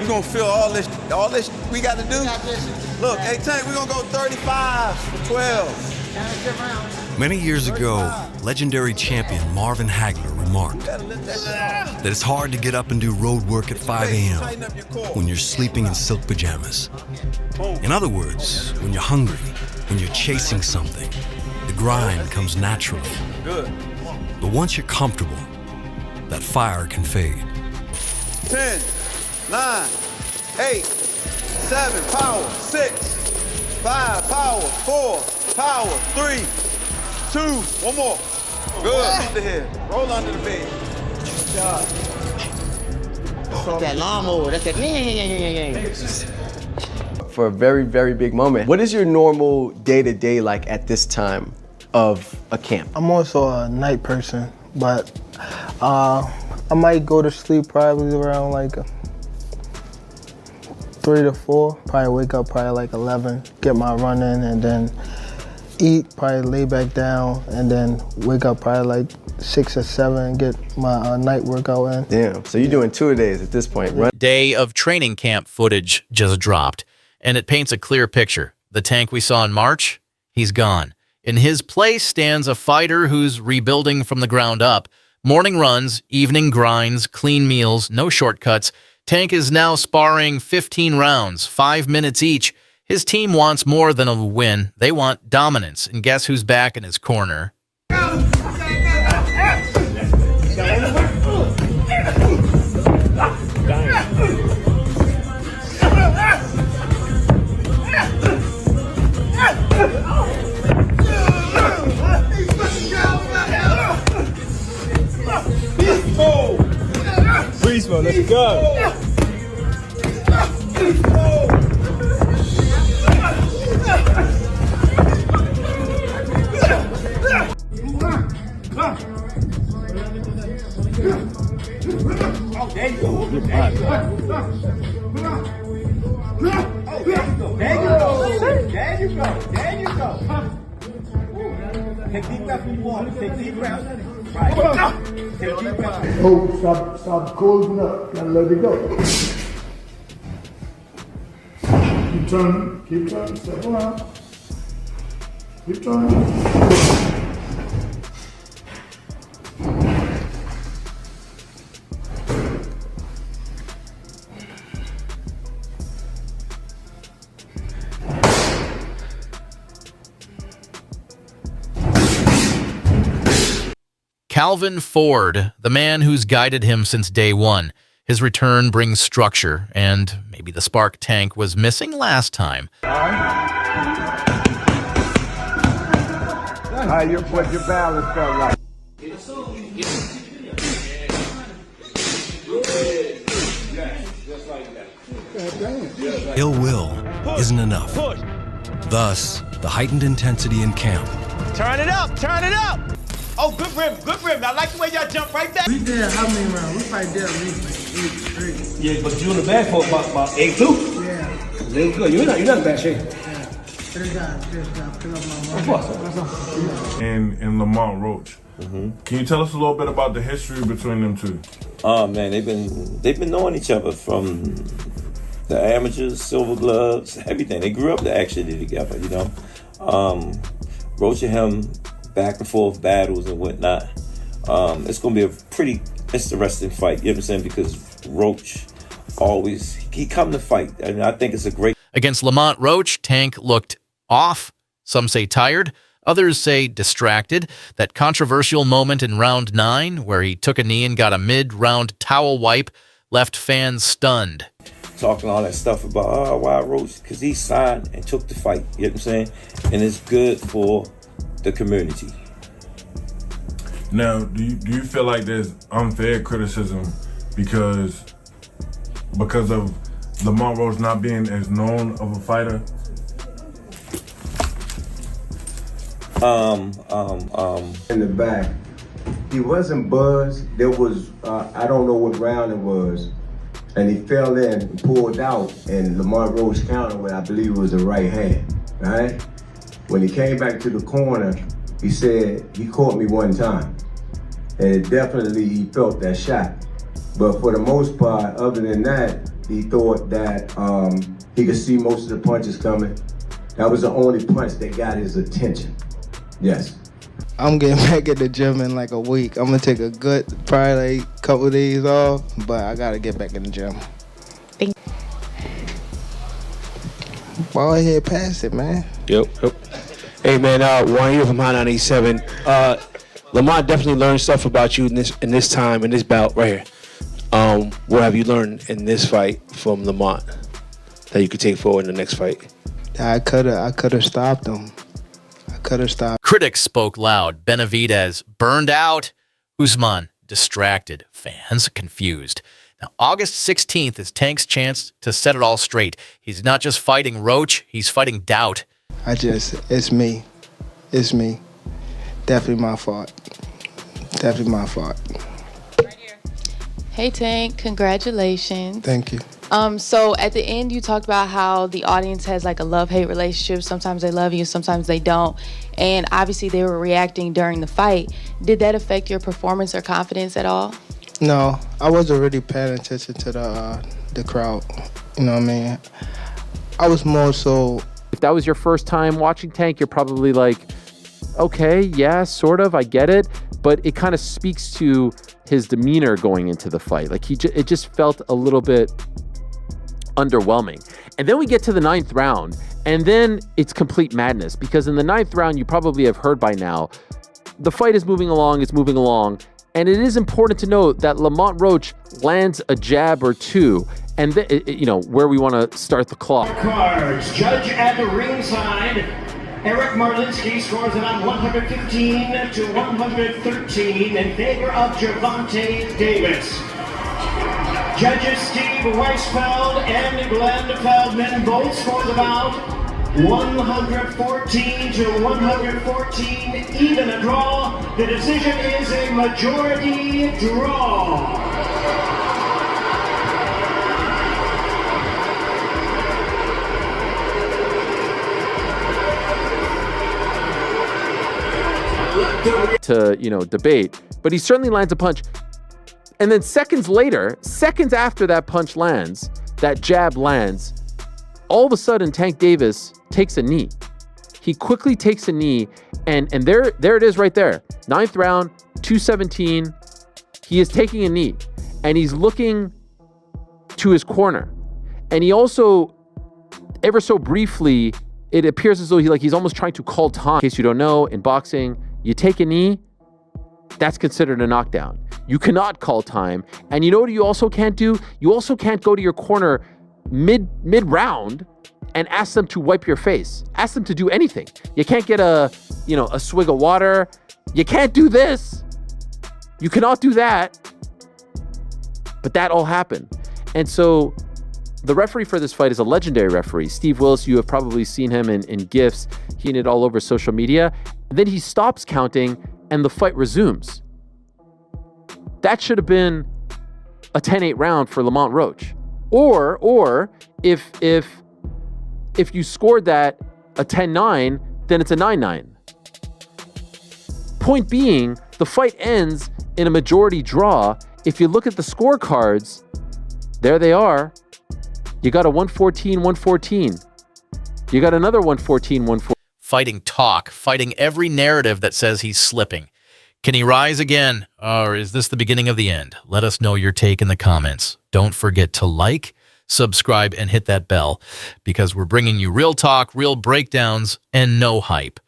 You gonna feel all this we got to do? Look, hey Tank, we gonna go 35 for 12. Many years ago, legendary champion Marvin Hagler remarked that it's hard to get up and do road work at 5 a.m. when you're sleeping in silk pajamas. In other words, when you're hungry, when you're chasing something, the grind comes naturally. But once you're comfortable, that fire can fade. 10, 9, 8, 7, power, 6, 5, power, 4, power, 3, 2, one more. Good, under here, roll under the bed. Good job. That lawnmower, that's that. For a very, very big moment. What is your normal day-to-day like at this time of a camp? I'm also a night person, but I might go to sleep probably around like 3 to 4. Probably wake up probably like 11, get my run in, and then eat, probably lay back down, and then wake up probably like 6 or 7 and get my night workout in. Damn, so you're doing 2-a-days at this point, right? Day of training camp footage just dropped, and it paints a clear picture. The Tank we saw in March, he's gone. In his place stands a fighter who's rebuilding from the ground up. Morning runs, evening grinds, clean meals, no shortcuts. Tank is now sparring 15 rounds, 5 minutes each. His team wants more than a win. They want dominance. And guess who's back in his corner? Breezeball, let's go. Oh, there you go. There you go. There you go. Take deep breath when you walk. Take deep breath. Right. Take deep breath. Oh, stop closing up. Gotta let it go. Keep turning, step around. Keep turning. Calvin Ford, the man who's guided him since day one. His return brings structure, and maybe the spark Tank was missing last time. How your balance felt like. Ill will isn't enough. Thus, the heightened intensity in camp. Turn it up, turn it up. Oh, good rim. I like the way y'all jump right back. We did how many rounds? We probably did at least like 8 straight. Yeah, but you in the bag for about 8 too. Yeah. There you go. You're not in bad shape. Yeah. Just got fill up my mind. And Lamont Roach. Can you tell us a little bit about the history between them two? Oh man, they've been knowing each other from the amateurs, silver gloves, everything. They grew up actually together, you know. Roach and him, back and forth battles and whatnot. It's gonna be a pretty interesting fight, you know what I'm saying? Because Roach he come to fight, and I think it's a great. Against Lamont Roach, Tank looked off. Some say tired. Others say distracted. That controversial moment in round 9 where he took a knee and got a mid-round towel wipe left fans stunned. Talking all that stuff about, why Roach? Because he signed and took the fight, you know what I'm saying? And it's good for the community. Now, do you feel like there's unfair criticism because of Lamont Roach not being as known of a fighter? In the back, he wasn't buzzed. There was, I don't know what round it was, and he fell in and pulled out, and Lamont Roach countered with, I believe it was a right hand, right? When he came back to the corner, he said, he caught me one time. And definitely he felt that shot. But for the most part, other than that, he thought that he could see most of the punches coming. That was the only punch that got his attention. Yes. I'm getting back at the gym in like a week. I'm gonna take a good, probably like couple of days off, but I gotta get back in the gym. Ball ahead, pass it, man. Yep. Hey man, Warren here from High 97. Lamont definitely learned stuff about you in this time, in this bout right here. What have you learned in this fight from Lamont that you could take forward in the next fight? I could have stopped him. I could have stopped. Critics spoke loud. Benavidez burned out. Usman distracted. Fans confused. Now, August 16th is Tank's chance to set it all straight. He's not just fighting Roach, he's fighting doubt. It's me. It's me. Definitely my fault. Definitely my fault. Right here. Hey Tank, congratulations. Thank you. So at the end you talked about how the audience has like a love-hate relationship. Sometimes they love you, sometimes they don't. And obviously they were reacting during the fight. Did that affect your performance or confidence at all? No, I wasn't really paying attention to the crowd. You know what I mean? I was more so. If that was your first time watching Tank, you're probably like, okay, yeah, sort of, I get it. But it kind of speaks to his demeanor going into the fight. Like it just felt a little bit underwhelming. And then we get to the 9th round, and then it's complete madness, because in the 9th round, you probably have heard by now, the fight is moving along, and it is important to note that Lamont Roach lands a jab or two, and where we want to start the clock. Cards, judge at the ringside, Eric Marlinski scores it on 115 to 113 in favor of Gervonta Davis. Judges Steve Weisfeld and Glenn Feldman both scored about 114 to 114, even a draw. The decision is a majority draw. To debate, but he certainly lands a punch. And then seconds after that punch lands, that jab lands, all of a sudden Tank Davis takes a knee. He quickly takes a knee, and there it is right there. 9th round, 217. He is taking a knee, and he's looking to his corner. And he also, ever so briefly, it appears as though he's almost trying to call time. In case you don't know, in boxing, you take a knee, that's considered a knockdown. You cannot call time. And you know what you also can't do? You also can't go to your corner mid-round and ask them to wipe your face. Ask them to do anything. You can't get a swig of water. You can't do this. You cannot do that. But that all happened. And so the referee for this fight is a legendary referee. Steve Willis, you have probably seen him in GIFs. He did it all over social media. And then he stops counting and the fight resumes. That should have been a 10-8 round for Lamont Roach. Or if you scored that a 10-9, then it's a 9-9. Point being, the fight ends in a majority draw. If you look at the scorecards, there they are. You got a 114-114. You got another 114-114. Fighting talk, fighting every narrative that says he's slipping. Can he rise again, or is this the beginning of the end? Let us know your take in the comments. Don't forget to like, subscribe, and hit that bell, because we're bringing you real talk, real breakdowns, and no hype.